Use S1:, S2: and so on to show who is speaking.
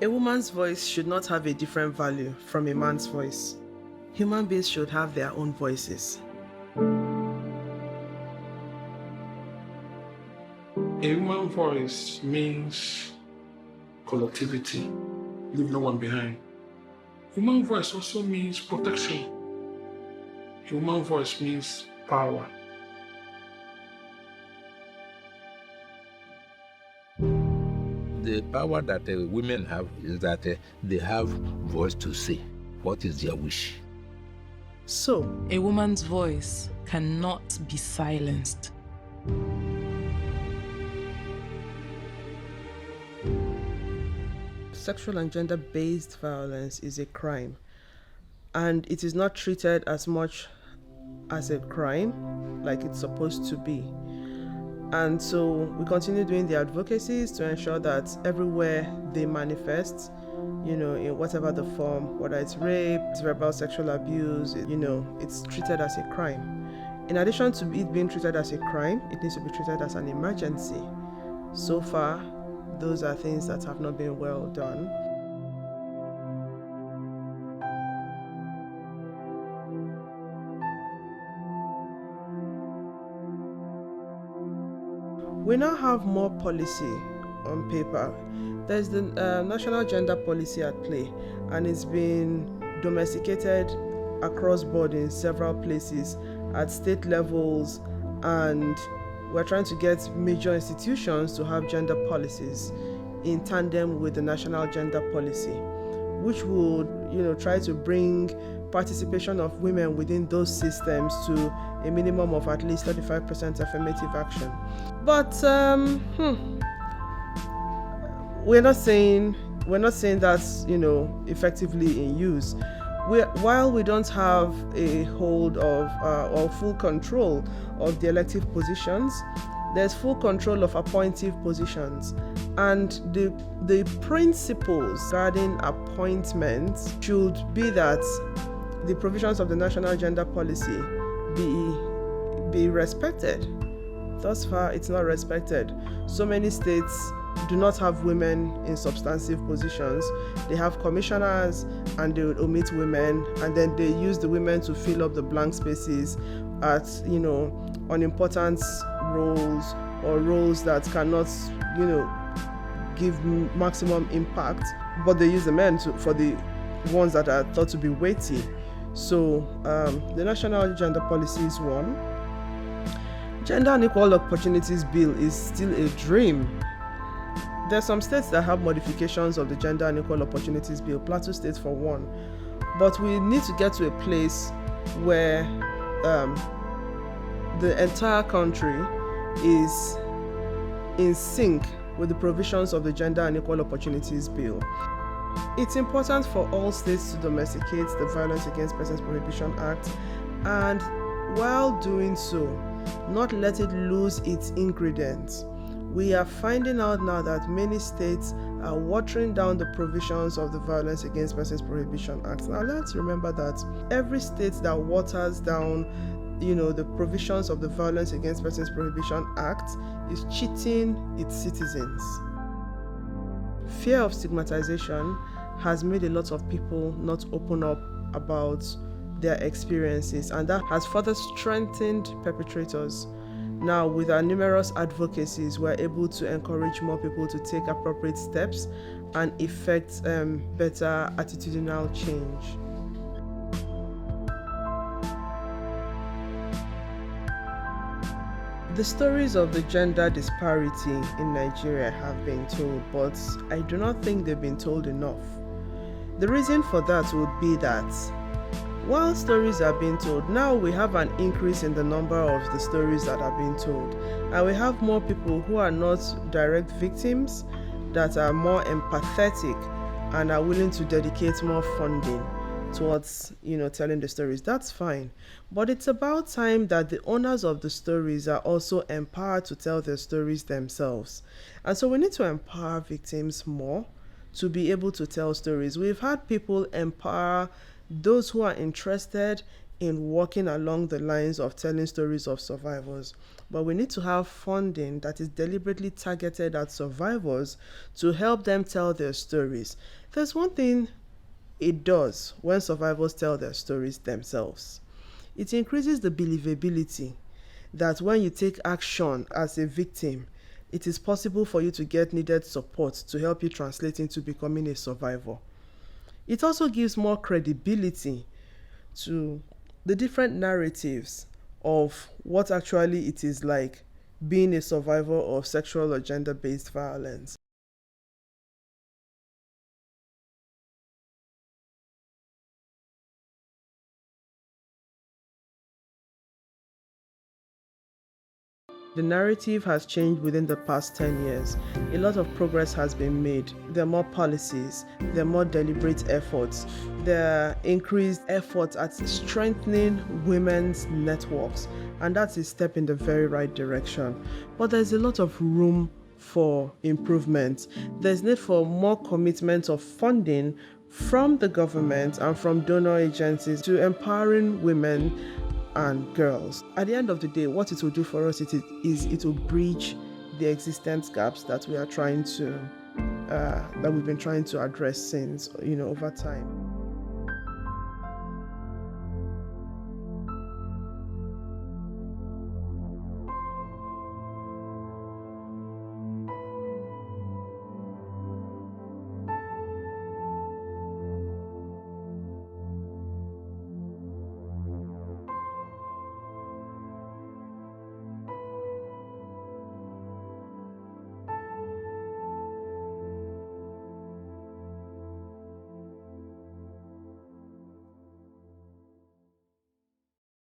S1: A woman's voice should not have a different value from a man's voice. Human beings should have their own voices.
S2: A woman's voice means collectivity, leave no one behind. Human voice also means protection. Human voice means power.
S3: The power that women have is that they have voice to say what is their wish.
S1: So,
S4: a woman's voice cannot be silenced.
S1: Sexual and gender-based violence is a crime, and it is not treated as much as a crime like it's supposed to be. And so we continue doing the advocacies to ensure that everywhere they manifest, in whatever the form, whether it's rape, it's verbal sexual abuse, it's treated as a crime. In addition to it being treated as a crime, it needs to be treated as an emergency. So far, those are things that have not been well done. We now have more policy on paper. There's the National Gender Policy at play, and it's been domesticated across board in several places at state levels, and we're trying to get major institutions to have gender policies in tandem with the National Gender Policy, which would, try to bring participation of women within those systems to a minimum of at least 35% affirmative action. But we're not saying that's effectively in use. While we don't have a hold of or full control of the elective positions, there's full control of appointive positions, and the principles regarding appointments should be that the provisions of the National Gender Policy be respected. Thus far, it's not respected. So many states do not have women in substantive positions. They have commissioners, and they would omit women, and then they use the women to fill up the blank spaces at unimportant roles or roles that cannot give maximum impact, but they use the men for the ones that are thought to be weighty. So the National Gender Policy is one. Gender and Equal Opportunities Bill is still a dream. There are some states that have modifications of the Gender and Equal Opportunities Bill, Plateau State for one. But we need to get to a place where the entire country is in sync with the provisions of the Gender and Equal Opportunities Bill. It's important for all states to domesticate the Violence Against Persons Prohibition Act, and while doing so, not let it lose its ingredients. We are finding out now that many states are watering down the provisions of the Violence Against Persons Prohibition Act. Now let's remember that every state that waters down the provisions of the Violence Against Persons Prohibition Act is cheating its citizens. Fear of stigmatization has made a lot of people not open up about their experiences, and that has further strengthened perpetrators. Now, with our numerous advocacies, we're able to encourage more people to take appropriate steps and effect better attitudinal change. The stories of the gender disparity in Nigeria have been told, but I do not think they've been told enough. The reason for that would be that while stories are being told, now we have an increase in the number of the stories that are being told, and we have more people who are not direct victims that are more empathetic and are willing to dedicate more funding towards telling the stories. That's fine, but it's about time that the owners of the stories are also empowered to tell their stories themselves. And so we need to empower victims more to be able to tell stories. We've had people empower those who are interested in walking along the lines of telling stories of survivors, but we need to have funding that is deliberately targeted at survivors to help them tell their stories. There's one thing it does when survivors tell their stories themselves. It increases the believability that when you take action as a victim, it is possible for you to get needed support to help you translate into becoming a survivor. It also gives more credibility to the different narratives of what actually it is like being a survivor of sexual or gender-based violence. The narrative has changed within the past 10 years. A lot of progress has been made. There are more policies, there are more deliberate efforts, there are increased efforts at strengthening women's networks, and that's a step in the very right direction. But there's a lot of room for improvement. There's need for more commitment of funding from the government and from donor agencies to empowering women and girls. At the end of the day, what it will do for us is it will bridge the existence gaps that we are trying to that we've been trying to address since over time.